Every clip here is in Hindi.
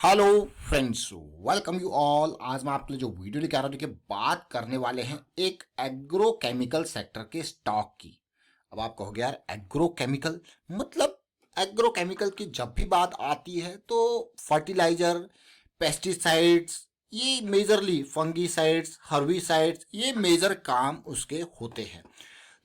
Hello friends, welcome you all. आज मैं आपके लिए जो वीडियो लेके आ रहा हूँ, देखिए बात करने वाले हैं एक एग्रोकेमिकल सेक्टर के स्टॉक की। अब आप कहोगे यार एग्रोकेमिकल मतलब, एग्रोकेमिकल की जब भी बात आती है तो फर्टिलाइजर, पेस्टिसाइड्स, ये मेजरली फंगीसाइड्स, हर्बिसाइड्स, ये मेजर काम उसके होते हैं।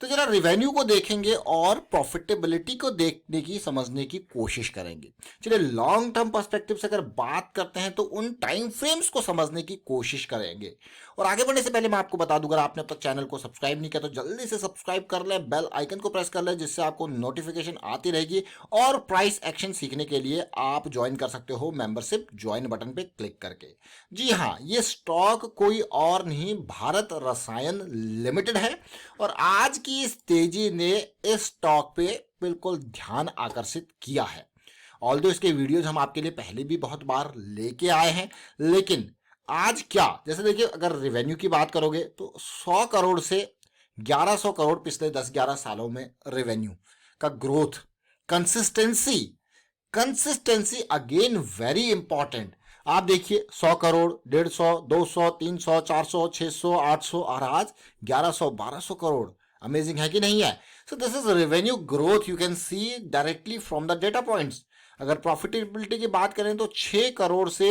तो जरा रिवेन्यू को देखेंगे और प्रॉफिटेबिलिटी को देखने की समझने की कोशिश करेंगे। चलिए लॉन्ग टर्म पर्सपेक्टिव से अगर बात करते हैं तो उन टाइम फ्रेम्स को समझने की कोशिश करेंगे। और आगे बढ़ने से पहले मैं आपको बता दूं, अगर आपने अब तक चैनल को सब्सक्राइब नहीं किया तो जल्दी से सब्सक्राइब कर लें, बेल आइकन को प्रेस कर लें, जिससे आपको नोटिफिकेशन आती रहेगी। और प्राइस एक्शन सीखने के लिए आप ज्वाइन कर सकते हो मेंबरशिप ज्वाइन बटन पे क्लिक करके। जी हाँ, ये स्टॉक कोई और नहीं, भारत रसायन लिमिटेड है। और आज की इस तेजी ने इस स्टॉक पे बिल्कुल ध्यान आकर्षित किया है। ऑल्दो इसके वीडियोज हम आपके लिए पहले भी बहुत बार लेके आए हैं, लेकिन आज क्या, जैसे देखिए अगर रेवेन्यू की बात करोगे तो 100 करोड़ से 1100 करोड़ पिछले 10-11 सालों में रेवेन्यू का growth. Consistency, consistency again very important. आप देखिए 100 करोड़, 150, 200, 300, 400, 600, 800 और आज 1100, 1200 करोड़। अमेजिंग है कि नहीं है? So this is revenue growth, you can see directly from the data points. अगर प्रॉफिटेबिलिटी की बात करें तो 6 करोड़ से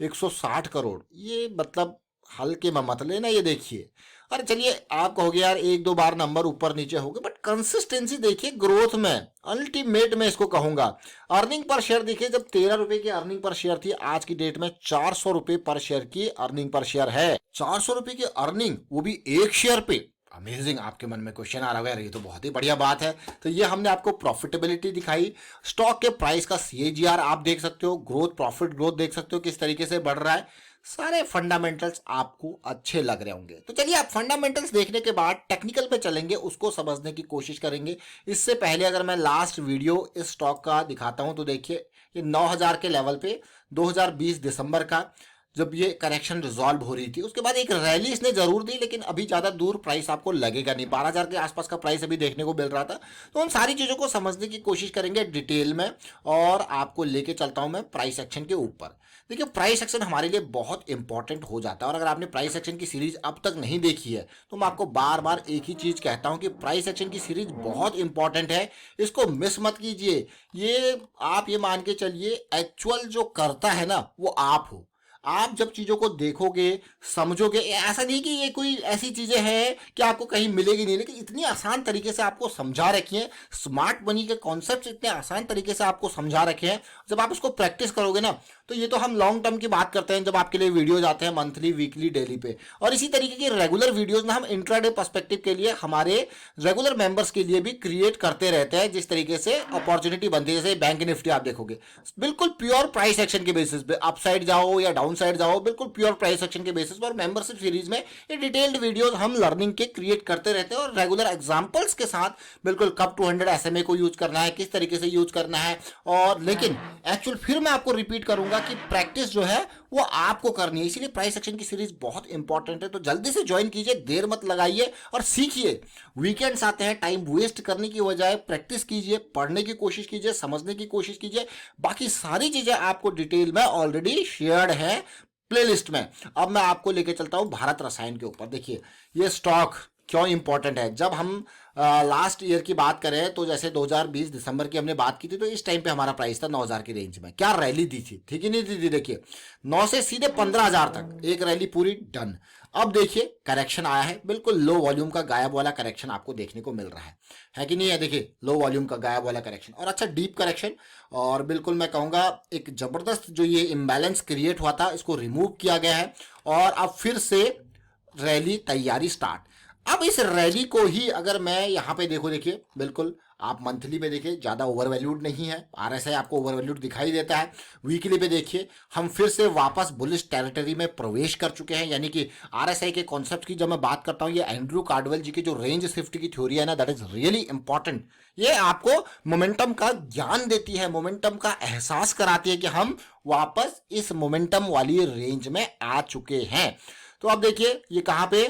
160 करोड़, ये मतलब हल्के में मत लेना, ये देखिए। अरे चलिए आप कहोगे यार एक दो बार नंबर ऊपर नीचे हो गए, बट कंसिस्टेंसी देखिए ग्रोथ में, अल्टीमेट में इसको कहूंगा। अर्निंग पर शेयर देखिए, जब 13 रुपए की अर्निंग पर शेयर थी, आज की डेट में 400 रुपए पर शेयर की अर्निंग पर शेयर है। 400 रुपए की अर्निंग, वो भी एक शेयर पे। अमेजिंग। आपके मन में क्वेश्चन आ रहा होगा यार ये तो बहुत ही बढ़िया बात है। तो ये हमने आपको प्रॉफिटेबिलिटी दिखाई, स्टॉक के प्राइस का सीएजीआर आप देख सकते हो, ग्रोथ, प्रॉफिट ग्रोथ देख सकते हो किस तरीके से बढ़ रहा है। सारे फंडामेंटल्स आपको अच्छे लग रहे होंगे। तो चलिए आप फंडामेंटल्स देखने के बाद टेक्निकल पे चलेंगे, उसको समझने की कोशिश करेंगे। इससे पहले अगर मैं लास्ट वीडियो इस स्टॉक का दिखाता हूं तो देखिए ये 9000 के लेवल पे 2020 दिसंबर का, जब ये करेक्शन रिजॉल्व हो रही थी, उसके बाद एक रैली इसने जरूर दी, लेकिन अभी ज्यादा दूर प्राइस आपको लगेगा नहीं। 12,000 के आसपास का प्राइस अभी देखने को मिल रहा था। तो उन सारी चीजों को समझने की कोशिश करेंगे डिटेल में, और आपको लेके चलता हूं मैं प्राइस एक्शन के ऊपर। देखिए प्राइस एक्शन हमारे लिए बहुत इंपॉर्टेंट हो जाता है, और अगर आपने प्राइस एक्शन की सीरीज अब तक नहीं देखी है तो मैं आपको बार बार एक ही चीज कहता हूं कि प्राइस एक्शन की सीरीज बहुत इंपॉर्टेंट है, इसको मिस मत कीजिए। ये आप ये मान के चलिए, एक्चुअल जो करता है ना वो आप हो। आप जब चीजों को देखोगे, समझोगे, ऐसा नहीं कि ये कोई ऐसी चीजें हैं कि आपको कहीं मिलेगी नहीं, लेकिन इतनी आसान तरीके से आपको समझा रखी है, स्मार्ट मनी के कॉन्सेप्ट इतने आसान तरीके से आपको समझा रखे हैं। जब आप इसको प्रैक्टिस करोगे ना, तो ये तो हम लॉन्ग टर्म की बात करते हैं, जब आपके लिए वीडियोज आते हैं मंथली, वीकली, डेली पे, और इसी तरीके की रेगुलर वीडियोज ना हम इंट्राडे पर्सपेक्टिव के लिए हमारे रेगुलर मेंबर्स के लिए भी क्रिएट करते रहते हैं। जिस तरीके से अपॉर्चुनिटी बनती है, जैसे बैंक निफ्टी आप देखोगे, बिल्कुल प्योर प्राइस एक्शन के बेसिस पे, अपसाइड जाओ या डाउन साइड जाओ, बिल्कुल प्योर प्राइस एक्शन के बेसिस पर मेंबरशिप सीरीज में ये डिटेल्ड वीडियोस हम लर्निंग के क्रिएट करते रहते हैं, और रेगुलर एग्जांपल्स के साथ, बिल्कुल कब 200 एसएमए को यूज करना है, किस तरीके से यूज करना है। और लेकिन एक्चुअल फिर मैं आपको रिपीट करूंगा कि प्रैक्टिस जो है वो आपको करनी है, इसीलिए प्राइस एक्शन की सीरीज बहुत इंपॉर्टेंट है। तो जल्दी से ज्वाइन कीजिए, देर मत लगाइए और सीखिए। वीकेंड्स आते हैं, टाइम वेस्ट करने की बजाय प्रैक्टिस कीजिए, पढ़ने की कोशिश कीजिए, समझने की कोशिश कीजिए। बाकी सारी चीजें आपको डिटेल में ऑलरेडी शेयर्ड है प्लेलिस्ट में। अब मैं आपको लेके चलता हूं भारत रसायन के ऊपर। देखिए ये स्टॉक क्यों इंपॉर्टेंट है। जब हम लास्ट ईयर की बात करें तो जैसे 2020 दिसंबर की हमने बात की थी, तो इस टाइम पे हमारा प्राइस था 9000 की रेंज में। क्या रैली दी थी, ठीक ही नहीं दी थी? देखिए 9 से सीधे 15,000 तक एक रैली पूरी डन। अब देखिए करेक्शन आया है, बिल्कुल लो वॉल्यूम का गायब वाला करेक्शन आपको देखने को मिल रहा है कि नहीं है? देखिए लो वॉल्यूम का गायब वाला करेक्शन, और अच्छा डीप करेक्शन, और बिल्कुल मैं कहूंगा एक जबरदस्त जो ये इम्बैलेंस क्रिएट हुआ था, इसको रिमूव किया गया है। और अब फिर से रैली तैयारी स्टार्ट। अब इस रैली को ही अगर मैं यहां पे देखो, देखिए बिल्कुल आप मंथली पे देखिए ज्यादा ओवर वैल्यूड नहीं है, आरएसआई आपको ओवर वैल्यूड दिखाई देता है। वीकली पे देखिए हम फिर से वापस बुलिश टेरिटरी में प्रवेश कर चुके हैं, यानी कि आरएसआई के कॉन्सेप्ट की जब मैं बात करता हूं, ये एंड्रू कार्डवेल जी की जो रेंज शिफ्ट की थ्योरी है ना, दैट इज रियली इंपॉर्टेंट। ये आपको मोमेंटम का ज्ञान देती है, मोमेंटम का एहसास कराती है कि हम वापस इस मोमेंटम वाली रेंज में आ चुके हैं। तो अब देखिए ये कहां पे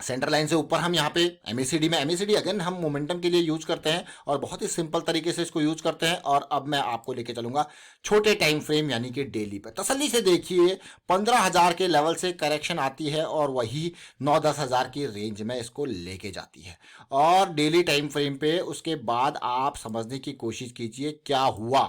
सेंटर लाइन से ऊपर हम यहाँ पे एमएसीडी में, एमएसीडी अगेन हम मोमेंटम के लिए यूज करते हैं और बहुत ही सिंपल तरीके से इसको यूज करते हैं। और अब मैं आपको लेके चलूंगा छोटे टाइम फ्रेम यानी कि डेली पे। तसल्ली से देखिए 15,000 के लेवल से करेक्शन आती है और वही 9-10 हज़ार की रेंज में इसको लेके जाती है और डेली टाइम फ्रेम पे उसके बाद आप समझने की कोशिश कीजिए क्या हुआ।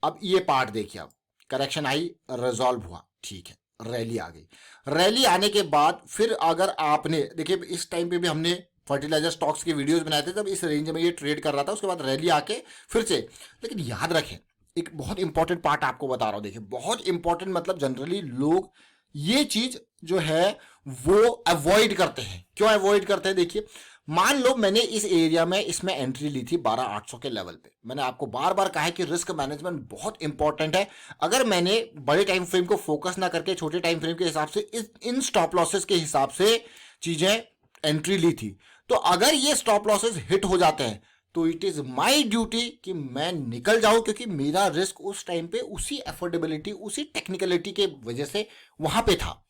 अब ये पार्ट देखिए, अब करेक्शन आई, रिजॉल्व हुआ, ठीक है, रैली आ गई। रैली आने के बाद फिर अगर आपने देखिए इस टाइम पे भी हमने फर्टिलाइजर स्टॉक्स की वीडियोस बनाए थे, तब इस रेंज में ये ट्रेड कर रहा था, उसके बाद रैली आके फिर से। लेकिन याद रखें एक बहुत इंपॉर्टेंट पार्ट आपको बता रहा हूं, देखिए बहुत इंपॉर्टेंट, मतलब जनरली लोग ये चीज जो है वो अवॉइड करते हैं। क्यों अवॉइड करते हैं? देखिए मान लो मैंने इस एरिया में इसमें एंट्री ली थी 12,800 के लेवल पे। मैंने आपको बार बार कहा है कि रिस्क मैनेजमेंट बहुत इंपॉर्टेंट है। अगर मैंने बड़े टाइम फ्रेम को फोकस ना करके छोटे टाइम फ्रेम के हिसाब से इन स्टॉप लॉसेस के हिसाब से चीजें एंट्री ली थी, तो अगर ये स्टॉप लॉसेस हिट हो जाते हैं तो इट इज माई ड्यूटी कि मैं निकल जाऊं, क्योंकि मेरा रिस्क उस टाइम पे उसी अफोर्डेबिलिटी, उसी टेक्निकलिटी के वजह से वहां पे था।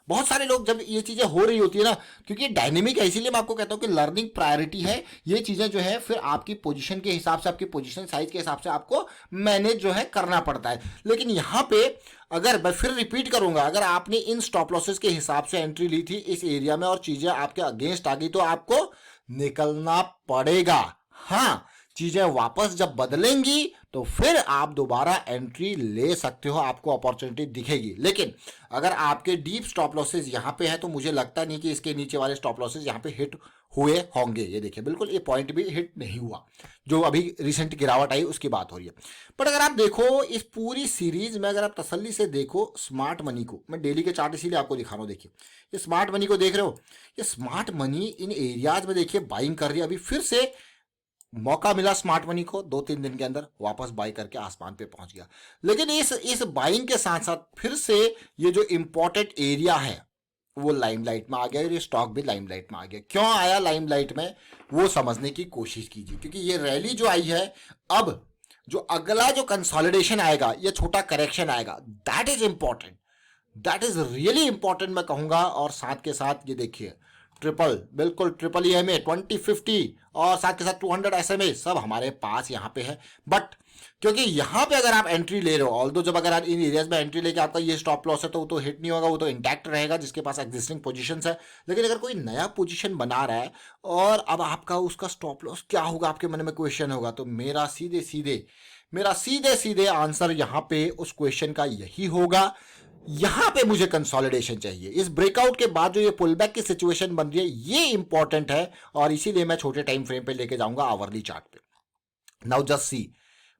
बहुत सारे लोग जब ये चीजें हो रही होती है ना, क्योंकि डायनेमिक है, इसीलिए मैं आपको कहता हूं कि लर्निंग प्रायोरिटी है। ये चीजें जो है फिर आपकी पोजीशन के हिसाब से, आपकी पोजीशन साइज के हिसाब से आपको मैनेज जो है करना पड़ता है। लेकिन यहां पे अगर मैं फिर रिपीट करूंगा, अगर आपने इन स्टॉप लॉसेस के हिसाब से एंट्री ली थी इस एरिया में और चीजें आपके अगेंस्ट आ गई, तो आपको निकलना पड़ेगा। हाँ, चीजें वापस जब बदलेंगी तो फिर आप दोबारा एंट्री ले सकते हो, आपको अपॉर्चुनिटी दिखेगी। लेकिन अगर आपके डीप स्टॉप लॉसेस यहां पे है तो मुझे लगता नहीं कि इसके नीचे वाले स्टॉप लॉसेस यहां पे हिट हुए होंगे। ये देखिए बिल्कुल ये पॉइंट भी हिट नहीं हुआ, जो अभी रिसेंट गिरावट आई उसकी बात हो रही है। बट अगर आप देखो इस पूरी सीरीज में, अगर आप तसल्ली से देखो स्मार्ट मनी को, मैं डेली के चार्ट इसीलिए आपको दिखा रहा हूं, देखिए ये स्मार्ट मनी को देख रहे हो, ये स्मार्ट मनी इन एरियाज में देखिए बाइंग कर रही है। अभी फिर से मौका मिला स्मार्ट मनी को, 2-3 दिन के अंदर वापस बाई करके आसमान पे पहुंच गया। लेकिन इस बाइंग के साथ साथ फिर से ये जो इंपॉर्टेंट एरिया है वो लाइमलाइट में आ गया और ये स्टॉक भी लाइमलाइट में आ गया। क्यों आया लाइमलाइट में, वो समझने की कोशिश कीजिए, क्योंकि ये रैली जो आई है, अब जो अगला जो कंसोलिडेशन आएगा या छोटा करेक्शन आएगा, that is important, that is really important मैं कहूंगा। और साथ के साथ ये देखिए ट्रिपल, बिल्कुल ट्रिपल EMA 2050 और साथ के साथ 200 SMA सब हमारे पास यहाँ पे है। बट क्योंकि यहाँ पे अगर आप एंट्री ले रहे हो, ऑल्दो जब अगर आप इन एरियाज में एंट्री लेके आपका ये स्टॉप लॉस है तो वो तो हिट नहीं होगा, वो तो इंटैक्ट रहेगा जिसके पास एग्जिस्टिंग पोजीशंस है। लेकिन अगर कोई नया पोजीशन बना रहा है और अब आपका उसका स्टॉप लॉस क्या होगा, आपके मन में क्वेश्चन होगा, तो मेरा सीधे सीधे आंसर यहाँ पे उस क्वेश्चन का यही होगा, यहां पे मुझे कंसोलिडेशन चाहिए। इस ब्रेकआउट के बाद जो ये पुलबैक की सिचुएशन बन रही है ये इंपॉर्टेंट है और इसीलिए मैं छोटे टाइम फ्रेम पे लेके जाऊंगा आवरली चार्ट पे। Now just see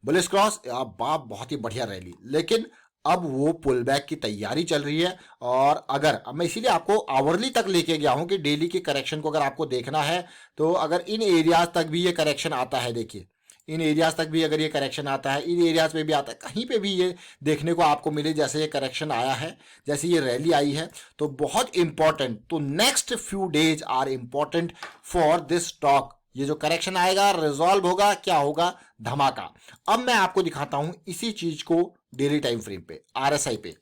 bullish cross, बाप बहुत ही बढ़िया रैली, लेकिन अब वो पुलबैक की तैयारी चल रही है। और अगर अब मैं इसीलिए आपको आवरली तक लेके गया हूं कि डेली के करेक्शन को अगर आपको देखना है तो अगर इन एरियाज तक भी ये करेक्शन आता है, देखिए इन एरियाज तक भी अगर ये करेक्शन आता है, इन एरियाज पे भी आता है, कहीं पे भी ये देखने को आपको मिले जैसे ये करेक्शन आया है, जैसे ये रैली आई है, तो बहुत इंपॉर्टेंट, तो next few days are important for this stock. ये जो करेक्शन आएगा रिजॉल्व होगा, क्या होगा, धमाका। अब मैं आपको दिखाता हूं इसी चीज को डेली टाइम फ्रेम पे, RSI पे।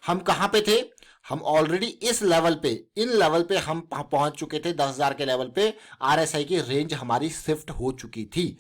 हम कहां पे थे, हम ऑलरेडी इस लेवल पे, इन लेवल पे हम पहुंच चुके थे, 10,000 के लेवल पे RSI की रेंज हमारी शिफ्ट हो चुकी थी।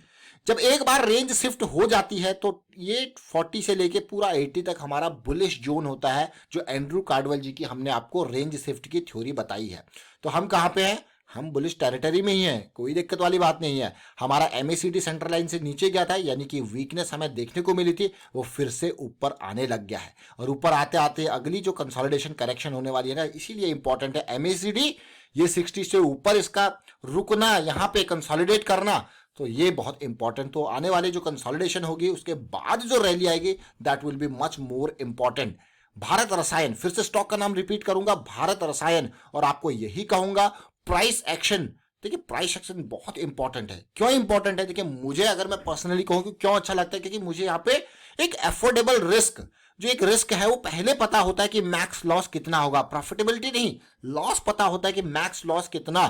जब एक बार रेंज शिफ्ट हो जाती है तो ये 40 से लेके पूरा 80 तक हमारा बुलिश जोन होता है, जो एंड्रू कार्डवेल जी की हमने आपको रेंज शिफ्ट की थ्योरी बताई है। तो हम कहां पे हैं, हम बुलिश टेरिटरी में ही हैं, कोई दिक्कत वाली बात नहीं है। हमारा MACD सेंटर लाइन से नीचे गया था, यानी कि वीकनेस हमें देखने को मिली थी, वो फिर से ऊपर आने लग गया है। और ऊपर आते आते अगली जो कंसोलिडेशन करेक्शन होने वाली है ना, इसीलिए इंपॉर्टेंट है MACD, ये 60 से ऊपर इसका रुकना, यहाँ पे कंसोलिडेट करना, तो ये बहुत इंपॉर्टेंट। तो आने वाले जो कंसोलिडेशन होगी उसके बाद जो रैली आएगी that will be much more important. Bharat रसायन, फिर से स्टॉक का नाम रिपीट करूंगा, भारत रसायन, और आपको यही कहूंगा प्राइस एक्शन। देखिए प्राइस एक्शन बहुत इंपॉर्टेंट है। क्यों इंपॉर्टेंट है, देखिए मुझे अगर मैं पर्सनली कहूं कि क्यों अच्छा लगता है, क्योंकि मुझे यहाँ पे एक एफोर्डेबल रिस्क, जो एक रिस्क है वो पहले पता होता है कि मैक्स लॉस कितना होगा, प्रॉफिटेबिलिटी नहीं, लॉस पता होता है कि मैक्स लॉस कितना,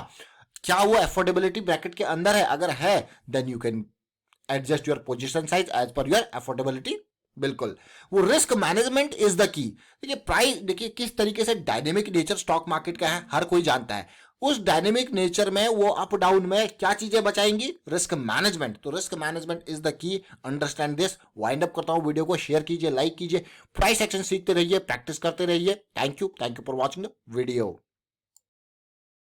क्या वो अफोर्डेबिलिटी ब्रैकेट के अंदर है, अगर है then you can adjust your position size as per your affordability. बिल्कुल, वो रिस्क मैनेजमेंट इज द की। देखिए प्राइस, देखिए किस तरीके से डायनेमिक नेचर स्टॉक मार्केट का है, हर कोई जानता है। उस डायनेमिक नेचर में वो अप डाउन में क्या चीजें बचाएंगी? Risk management. तो risk management is the key, understand this. Wind up करता हूं, वीडियो को शेयर कीजिए, लाइक कीजिए, प्राइस एक्शन सीखते रहिए, प्रैक्टिस करते रहिए। Thank you for watching the video.